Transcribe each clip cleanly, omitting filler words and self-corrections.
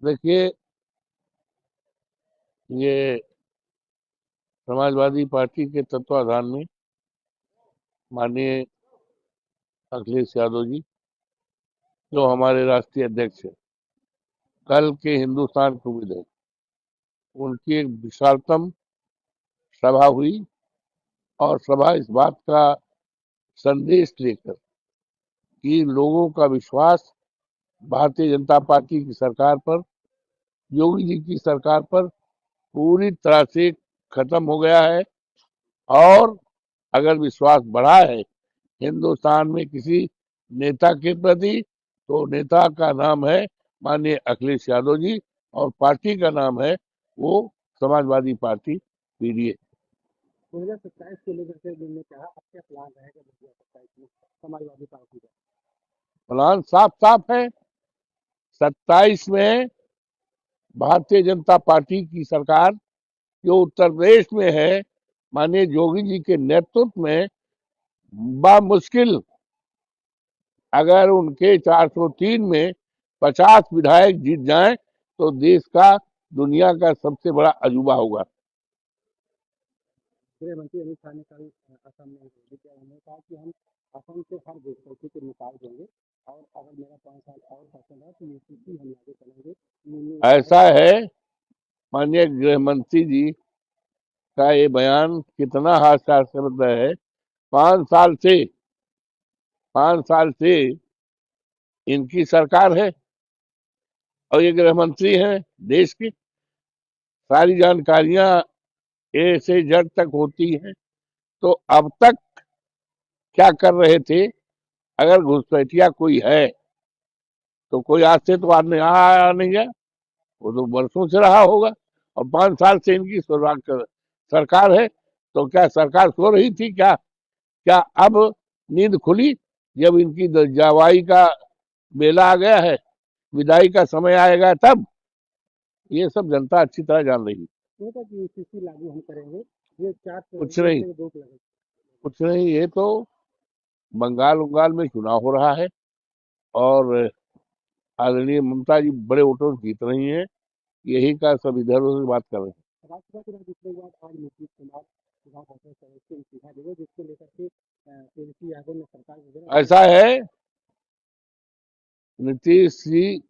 देखिए, ये समाजवादी पार्टी के तत्वाधान में माननीय अखिलेश यादव जी, जो हमारे राष्ट्रीय अध्यक्ष है, कल के हिंदुस्तान के उम्मीद है, उनकी एक विशालतम सभा हुई। और सभा इस बात का संदेश लेकर कि लोगों का विश्वास भारतीय जनता पार्टी की सरकार पर, योगी जी की सरकार पर पूरी तरह से खत्म हो गया है। और अगर विश्वास बढ़ा है हिंदुस्तान में किसी नेता के प्रति, तो नेता का नाम है माननीय अखिलेश यादव जी, और पार्टी का नाम है वो समाजवादी पार्टी पीडीए। 2027 को लेकर के उन्होंने कहा अब क्या प्लान रहेगा 2027 में समाजवादी पार्टी का। प्लान साफ साफ है। 27 में भारतीय जनता पार्टी की सरकार जो उत्तर प्रदेश में है, माननीय योगी जी के नेतृत्व में बामुश्किल, अगर उनके 403 में 50 विधायक जीत जाएं तो देश का, दुनिया का सबसे बड़ा अजूबा होगा। गृह मंत्री अमित शाह ने कल असम में भी किया। उन्होंने कहा कि हम असम से हर घुसपैठी को निकाल देंगे और अगर मेरा 5 साल और शासन है तो यूपीपी हम लागू करेंगे। उन्होंने ऐसा वायरस है, माननीय गृह मंत्री जी का ये बयान कितना हास्यास्पद है। 5 साल से 5 साल से इनकी सरकार है और ये गृह मंत्री हैं देश की। सारी जानकारियां ए से जेड तक होती हैं। तो अब तक क्या कर रहे थे? अगर घुसपैठिया कोई है तो कोई आज से तो आदमी आया नहीं है, वो तो वर्षों से रहा होगा। और 5 साल से इनकी सरकार है, तो क्या सरकार सो रही थी क्या? क्या अब नींद खुली जब इनकी जवाई का बेला आ गया है, विदाई का समय आएगा तब? ये सब जनता अच्छी तरह जान रही है। कहा कि यूपीपी लागू हम करेंगे। ये 4 कुछ फरवरी नहीं, से रोक लगे। कुछ नहीं, ये तो बंगाल उंगाल में चुनाव हो रहा है और आदरणीय ममता जी बड़े वोटों से जीत रही हैं। यही का सब इधर उधर बात कर रहे राज्यसभा चुनाव जीतने के बाद आज नीतीश कुमार विधान परिषद सदस्य इस्तीफा देंगे, जिसको लेकर के तेजस्वी यादव ने सरकार को घेरा। हैं। ऐसा है, नीतीश जी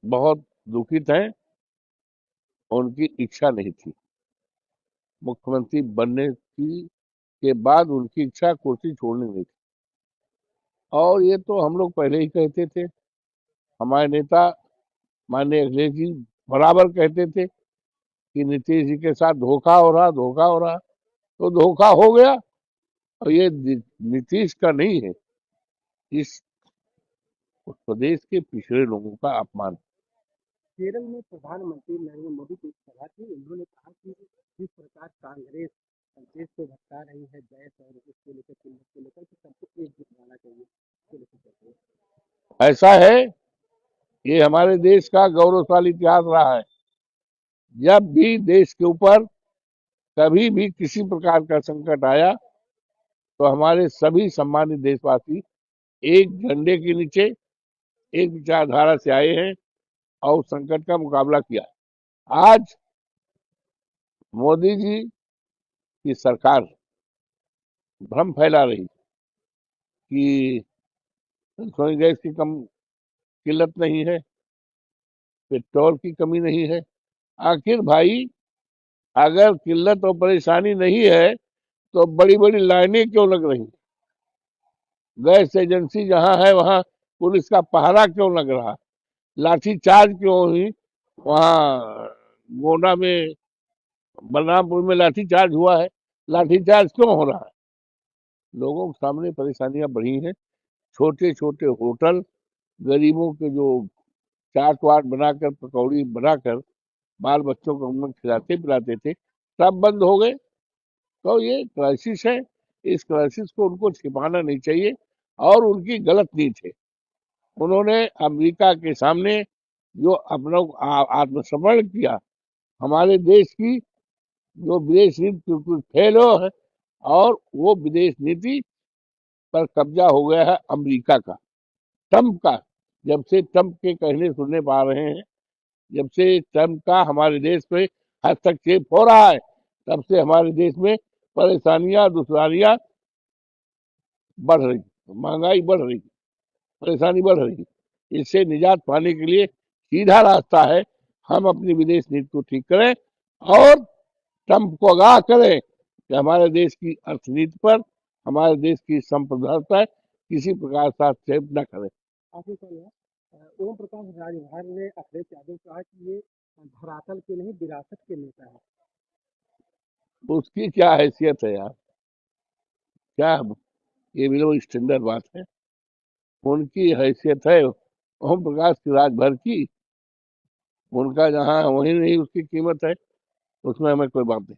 बहुत दुखित हैं। उनकी इच्छा नहीं थी मुख्यमंत्री बनने की, के बाद उनकी इच्छा कुर्सी छोड़नी नहीं थी। और ये तो हम लोग पहले ही कहते थे, हमारे नेता माननीय अखिलेश जी बराबर कहते थे कि नीतीश जी के साथ धोखा हो रहा, धोखा हो रहा। तो धोखा हो गया। और ये नीतीश का नहीं है, इस प्रदेश के पिछड़े लोगों का अपमान। केरल में प्रधानमंत्री नरेंद्र मोदी की एक सभा थी। उन्होंने कहा कि जिस प्रकार कांग्रेस देश को भटका रही है गैस और इसको लेकर किल्लत को लेकर, तो सबको एकजुट होना चाहिए, इसको लेकर कहते हैं। ऐसा है, ये हमारे देश का गौरवशाली इतिहास रहा है। जब भी देश के ऊपर कभी भी किसी प्रकार का संकट आया, तो हमारे सभी सम्मानित देशवासी एक झंडे के नीचे, एक विचारधारा से आए हैं और उस संकट का मुकाबला किया। आज मोदी जी की सरकार भ्रम फैला रही कि रसोई गैस की कम किल्लत नहीं है, पेट्रोल की कमी नहीं है। आखिर भाई, अगर किल्लत और परेशानी नहीं है तो बड़ी बड़ी लाइनें क्यों लग रही? गैस एजेंसी जहां है वहां पुलिस का पहरा क्यों लग रहा? लाठी चार्ज क्यों हुई वहां गोंडा में, बलरामपुर में लाठी चार्ज हुआ है? लाठी चार्ज क्यों हो रहा है? लोगों के सामने परेशानियां बढ़ी हैं। छोटे छोटे होटल, गरीबों के जो चाट वाट बनाकर, पकौड़ी बनाकर बाल बच्चों को हम लोग खिलाते पिलाते थे, सब बंद हो गए। तो ये क्राइसिस है। इस क्राइसिस को उनको छिपाना नहीं चाहिए और उनकी गलत नीति है। उन्होंने अमेरिका के सामने जो अपना आत्मसमर्पण किया, हमारे देश की जो विदेश नीति बिल्कुल फेल हो है, और वो विदेश नीति पर कब्जा हो गया है अमेरिका का, ट्रंप का। जब से ट्रम्प के कहने सुनने पा रहे हैं, जब से ट्रम्प का हमारे देश पे हस्तक्षेप हो रहा है, तब से हमारे देश में परेशानियां दुश्वारियां बढ़ रही, महंगाई बढ़ रही, परेशानी बढ़ रही। इससे निजात पाने के लिए सीधा रास्ता है, हम अपनी विदेश नीति को ठीक करें और ट्रम्प को आगाह करें कि हमारे देश की अर्थनीति पर, हमारे देश की संप्रभुता पर किसी प्रकार का हस्तक्षेप न करें। आखिरी सवाल है, ओम प्रकाश राजभर ने अखिलेश यादव को कहा कि ये धरातल के नहीं विरासत के नेता है। उसकी क्या हैसियत है यार, क्या ये भी लोग स्टैंडर्ड बात है। उनकी हैसियत है ओम प्रकाश की राजभर की, उनका जहाँ वही नहीं उसकी कीमत है, उसमें हमें कोई बात नहीं।